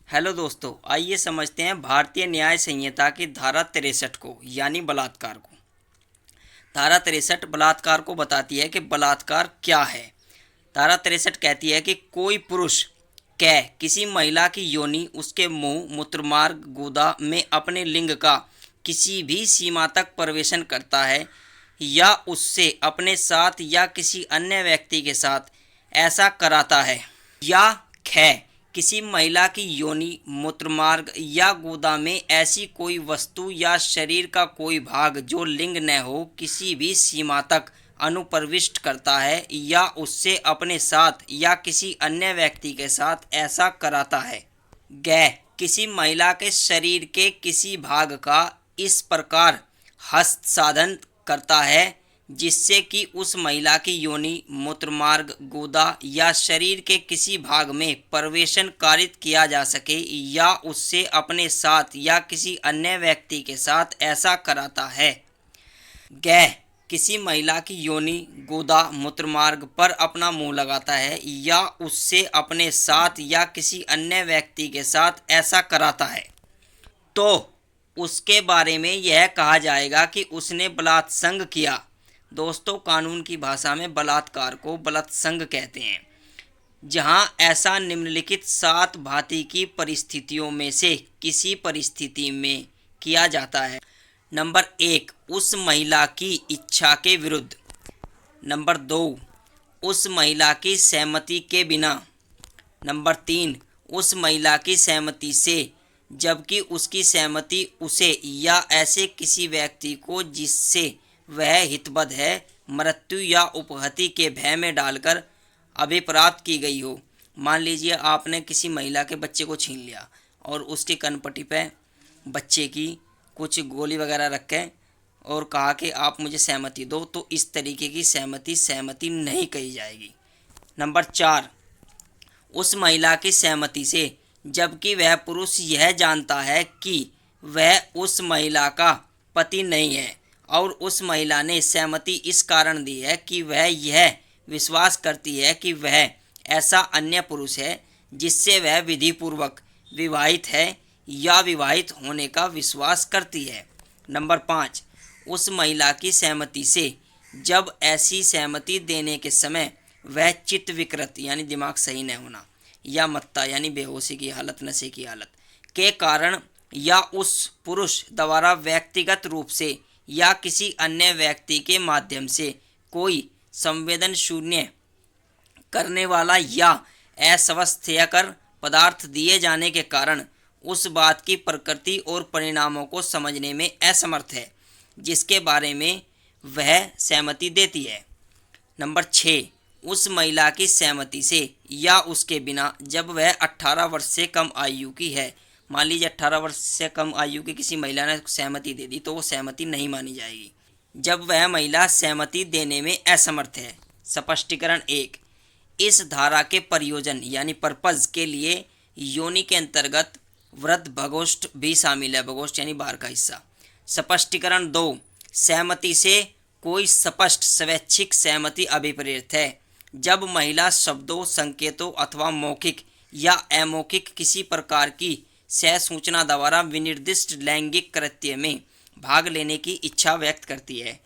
Hello दोस्तों, आइए समझते हैं भारतीय न्याय संहिता की धारा 63 को, यानी बलात्कार को। धारा 63 बलात्कार को बताती है कि बलात्कार क्या है। धारा 63 कहती है कि कोई पुरुष कै किसी महिला की योनि, उसके मुंह, मूत्रमार्ग, गुदा में अपने लिंग का किसी भी सीमा तक प्रवेशन करता है या उससे अपने साथ या किसी अन्य व्यक्ति के साथ ऐसा कराता है, या ख किसी महिला की योनि, मूत्रमार्ग या गुदा में ऐसी कोई वस्तु या शरीर का कोई भाग जो लिंग न हो किसी भी सीमा तक अनुप्रविष्ट करता है या उससे अपने साथ या किसी अन्य व्यक्ति के साथ ऐसा कराता है। ग किसी महिला के शरीर के किसी भाग का इस प्रकार हस्त साधन करता है जिससे कि उस महिला की योनि, मूत्रमार्ग, गुदा या शरीर के किसी भाग में प्रवेशन कारित किया जा सके या उससे अपने साथ या किसी अन्य व्यक्ति के साथ ऐसा कराता है। ग किसी महिला की योनि, गुदा, मूत्रमार्ग पर अपना मुंह लगाता है या उससे अपने साथ या किसी अन्य व्यक्ति के साथ ऐसा कराता है तो उसके बारे में यह कहा जाएगा कि उसने बलात्संग किया। दोस्तों, कानून की भाषा में बलात्कार को बलात्संग कहते हैं, जहां ऐसा निम्नलिखित 7 भांति की परिस्थितियों में से किसी परिस्थिति में किया जाता है। नंबर 1, उस महिला की इच्छा के विरुद्ध। नंबर 2, उस महिला की सहमति के बिना। नंबर 3, उस महिला की सहमति से जबकि उसकी सहमति उसे या ऐसे किसी व्यक्ति को जिससे वह हितबद्ध है मृत्यु या उपहति के भय में डालकर अभिप्राप्त की गई हो। मान लीजिए आपने किसी महिला के बच्चे को छीन लिया और उसकी कनपट्टी पे बच्चे की कुछ गोली वगैरह रखे और कहा कि आप मुझे सहमति दो, तो इस तरीके की सहमति नहीं कही जाएगी। नंबर 4, उस महिला की सहमति से जबकि वह पुरुष यह जानता है कि वह उस महिला का पति नहीं है और उस महिला ने सहमति इस कारण दी है कि वह यह विश्वास करती है कि वह ऐसा अन्य पुरुष है जिससे वह विधिपूर्वक विवाहित है या विवाहित होने का विश्वास करती है। नंबर 5, उस महिला की सहमति से जब ऐसी सहमति देने के समय वह चित्त विकृत यानी दिमाग सही न होना या मत्ता यानी बेहोशी की हालत, नशे की हालत के कारण या उस पुरुष द्वारा व्यक्तिगत रूप से या किसी अन्य व्यक्ति के माध्यम से कोई संवेदन शून्य करने वाला या अस्वास्थ्यकर पदार्थ दिए जाने के कारण उस बात की प्रकृति और परिणामों को समझने में असमर्थ है जिसके बारे में वह सहमति देती है। नंबर 6, उस महिला की सहमति से या उसके बिना जब वह 18 वर्ष से कम आयु की है। मान लीजिए 18 वर्ष से कम आयु की किसी महिला ने सहमति दे दी तो वो सहमति नहीं मानी जाएगी जब वह महिला सहमति देने में असमर्थ है। स्पष्टीकरण 1, इस धारा के प्रयोजन यानी पर्पज के लिए योनि के अंतर्गत वृद्ध भगोष्ठ भी शामिल है। भगोष्ठ यानी बाहर का हिस्सा। स्पष्टीकरण 2, सहमति से कोई स्पष्ट स्वैच्छिक सहमति अभिप्रेत है जब महिला शब्दों, संकेतों अथवा मौखिक या अमौखिक किसी प्रकार की सह सूचना द्वारा विनिर्दिष्ट लैंगिक कृत्य में भाग लेने की इच्छा व्यक्त करती है,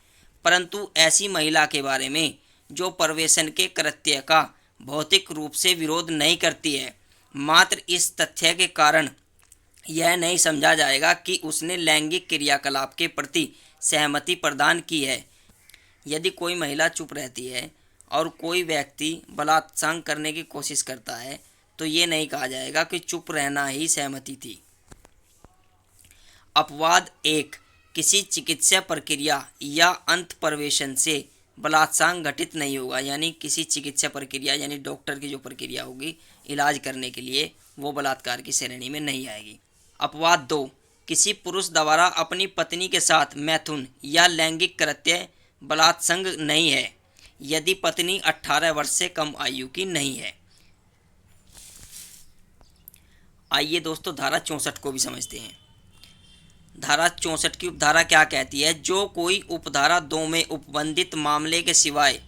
परंतु ऐसी महिला के बारे में जो प्रवेशन के कृत्य का भौतिक रूप से विरोध नहीं करती है। मात्र इस तथ्य के कारण यह नहीं समझा जाएगा कि उसने लैंगिक क्रियाकलाप के प्रति सहमति प्रदान की है। यदि कोई महिला चुप रहती है और कोई व्यक्ति बलात्संग करने की कोशिश करता है तो ये नहीं कहा जाएगा कि चुप रहना ही सहमति थी। अपवाद 1, किसी चिकित्सा प्रक्रिया या अंत प्रवेशन से बलात्संग घटित नहीं होगा, यानी किसी चिकित्सा प्रक्रिया यानी डॉक्टर की जो प्रक्रिया होगी इलाज करने के लिए वो बलात्कार की श्रेणी में नहीं आएगी। अपवाद 2, किसी पुरुष द्वारा अपनी पत्नी के साथ मैथुन या लैंगिक कृत्य बलात्संग नहीं है यदि पत्नी 18 वर्ष से कम आयु की नहीं है। आइए दोस्तों धारा 64 को भी समझते हैं। धारा 64 की उपधारा क्या कहती है? जो कोई उपधारा 2 में उपबंधित मामले के सिवाय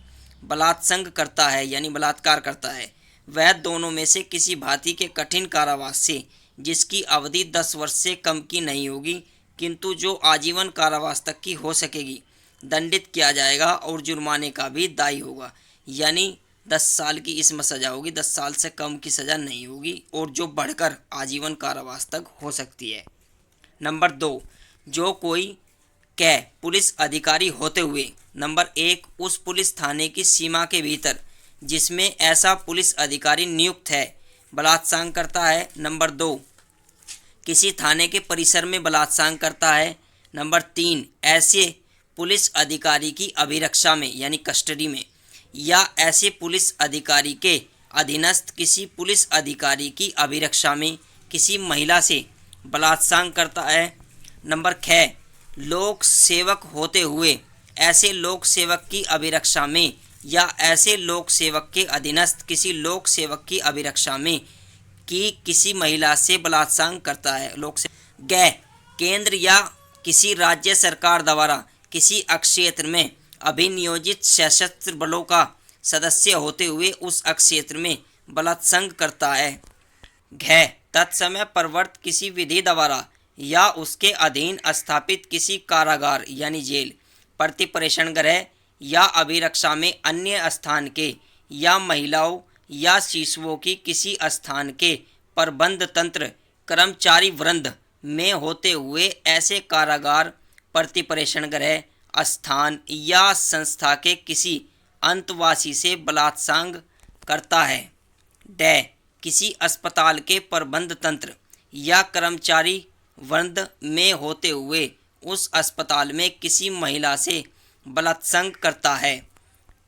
बलात्संग करता है यानी बलात्कार करता है, वह दोनों में से किसी भांति के कठिन कारावास से जिसकी अवधि 10 वर्ष से कम की नहीं होगी, किंतु जो आजीवन कारावास तक की हो सकेगी, दंडित किया जाएगा और जुर्माने का भी दायी होगा। यानी 10 साल की इसमें सज़ा होगी, 10 साल से कम की सज़ा नहीं होगी और जो बढ़कर आजीवन कारावास तक हो सकती है। नंबर 2, जो कोई कै पुलिस अधिकारी होते हुए नंबर 1 उस पुलिस थाने की सीमा के भीतर जिसमें ऐसा पुलिस अधिकारी नियुक्त है बलात्कार करता है। नंबर 2, किसी थाने के परिसर में बलात्कार करता है। नंबर 3, ऐसे पुलिस अधिकारी की अभिरक्षा में यानी कस्टडी में या ऐसे पुलिस अधिकारी के अधीनस्थ किसी पुलिस अधिकारी की अभिरक्षा में किसी महिला से बलात्कार करता है। नंबर 6, लोक सेवक होते हुए ऐसे लोक सेवक की अभिरक्षा में या ऐसे लोक सेवक के अधीनस्थ किसी लोक सेवक की अभिरक्षा में कि किसी महिला से बलात्कार करता है। गै केंद्र या किसी राज्य सरकार द्वारा किसी अक्षेत्र में अभिनियोजित सशस्त्र बलों का सदस्य होते हुए उस अक्षेत्र में बलात्कार करता है। घ तत्समय प्रवर्त किसी विधि द्वारा या उसके अधीन स्थापित किसी कारागार यानी जेल, प्रतिप्रेषण गृह या अभिरक्षा में अन्य स्थान के या महिलाओं या शिशुओं की किसी स्थान के प्रबंध तंत्र कर्मचारी वृंद में होते हुए ऐसे कारागार, प्रतिप्रेषण गृह, स्थान या संस्था के किसी अंतवासी से बलात्कार करता है। ड किसी अस्पताल के प्रबंध तंत्र या कर्मचारी वृंद में होते हुए उस अस्पताल में किसी महिला से बलात्कार करता है।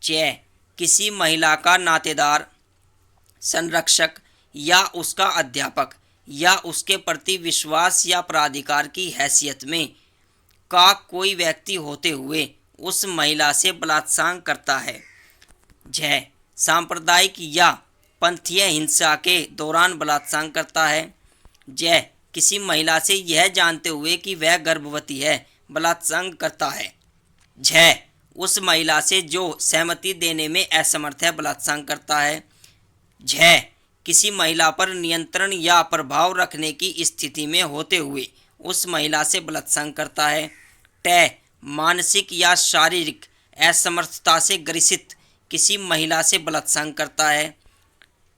च किसी महिला का नातेदार, संरक्षक या उसका अध्यापक या उसके प्रति विश्वास या प्राधिकार की हैसियत में का कोई व्यक्ति होते हुए उस महिला से बलात्कार करता है। झ सांप्रदायिक या पंथीय हिंसा के दौरान बलात्कार करता है। ज किसी महिला से यह जानते हुए कि वह गर्भवती है बलात्कार करता है। झ उस महिला से जो सहमति देने में असमर्थ है बलात्कार करता है। झ किसी महिला पर नियंत्रण या प्रभाव रखने की स्थिति में होते हुए उस महिला से बलात्कार करता है। ट मानसिक या शारीरिक असमर्थता से ग्रसित किसी महिला से बलात्कार करता है।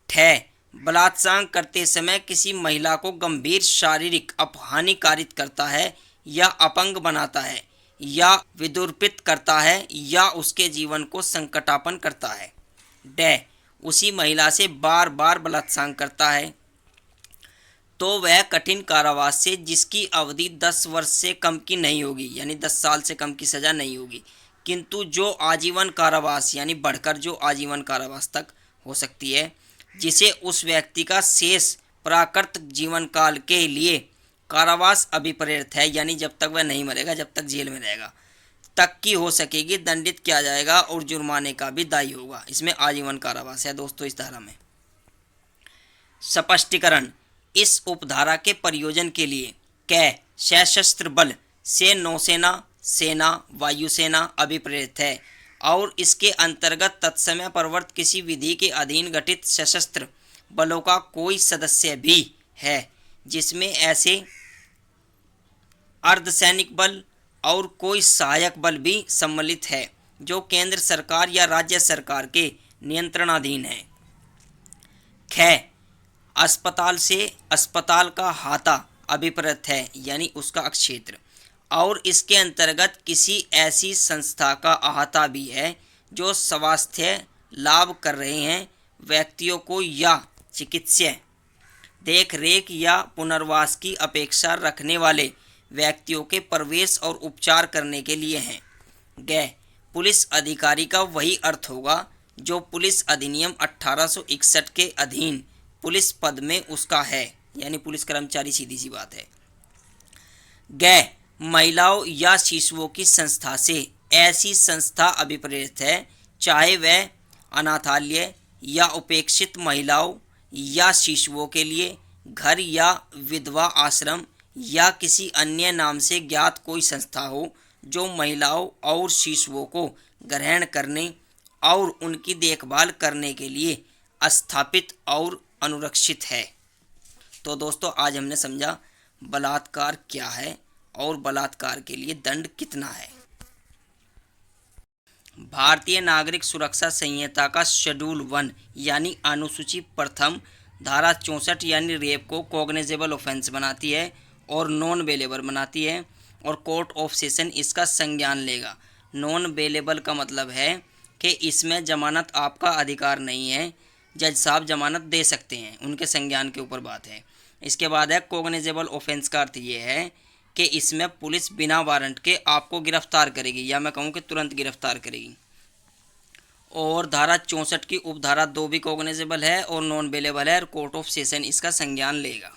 ठ बलात्कार करते समय किसी महिला को गंभीर शारीरिक हानिकारित करता है या अपंग बनाता है या विदुर्पित करता है या उसके जीवन को संकटापन्न करता है। ड उसी महिला से बार बार बलात्कार करता है तो वह कठिन कारावास से जिसकी अवधि 10 वर्ष से कम की नहीं होगी यानी 10 साल से कम की सज़ा नहीं होगी, किंतु जो आजीवन कारावास यानी बढ़कर जो आजीवन कारावास तक हो सकती है, जिसे उस व्यक्ति का शेष प्राकृत जीवन काल के लिए कारावास अभिप्रेरित है यानी जब तक वह नहीं मरेगा, जब तक जेल में रहेगा, तक की हो सकेगी, दंडित किया जाएगा और जुर्माने का भी दायी होगा। इसमें आजीवन कारावास है दोस्तों इस धारा में। स्पष्टीकरण, इस उपधारा के प्रयोजन के लिए कै सशस्त्र बल से नौसेना, सेना, वायुसेना अभिप्रेरित है और इसके अंतर्गत तत्समय प्रवर्त किसी विधि के अधीन गठित सशस्त्र बलों का कोई सदस्य भी है, जिसमें ऐसे अर्धसैनिक बल और कोई सहायक बल भी सम्मिलित है जो केंद्र सरकार या राज्य सरकार के नियंत्रणाधीन है। ख अस्पताल से अस्पताल का हाता अभिप्रेत है यानी उसका क्षेत्र और इसके अंतर्गत किसी ऐसी संस्था का अहाता भी है जो स्वास्थ्य लाभ कर रहे हैं व्यक्तियों को या चिकित्सीय देख रेख या पुनर्वास की अपेक्षा रखने वाले व्यक्तियों के प्रवेश और उपचार करने के लिए हैं। ग पुलिस अधिकारी का वही अर्थ होगा जो पुलिस अधिनियम 1861 के अधीन पुलिस पद में उसका है यानी पुलिस कर्मचारी, सीधी सी बात है। ग महिलाओं या शिशुओं की संस्था से ऐसी संस्था अभिप्रेरित है चाहे वह अनाथालय या उपेक्षित महिलाओं या शिशुओं के लिए घर या विधवा आश्रम या किसी अन्य नाम से ज्ञात कोई संस्था हो जो महिलाओं और शिशुओं को ग्रहण करने और उनकी देखभाल करने के लिए स्थापित और अनुरक्षित है। तो दोस्तों आज हमने समझा बलात्कार क्या है और बलात्कार के लिए दंड कितना है। भारतीय नागरिक सुरक्षा संहिता का शेड्यूल 1 यानी अनुसूची प्रथम धारा 64 यानी रेप को कॉग्निजेबल ऑफेंस बनाती है और नॉन बेलेबल बनाती है और कोर्ट ऑफ सेशन इसका संज्ञान लेगा। नॉन बेलेबल का मतलब है कि इसमें जमानत आपका अधिकार नहीं है, जज साहब जमानत दे सकते हैं, उनके संज्ञान के ऊपर बात है। इसके बाद है कॉग्निजेबल ऑफेंस का अर्थ ये है कि इसमें पुलिस बिना वारंट के आपको गिरफ्तार करेगी या मैं कहूँ कि तुरंत गिरफ्तार करेगी। और धारा 64 की उपधारा 2 भी कॉग्निजेबल है और नॉन बेलेबल है और कोर्ट ऑफ सेशन इसका संज्ञान लेगा।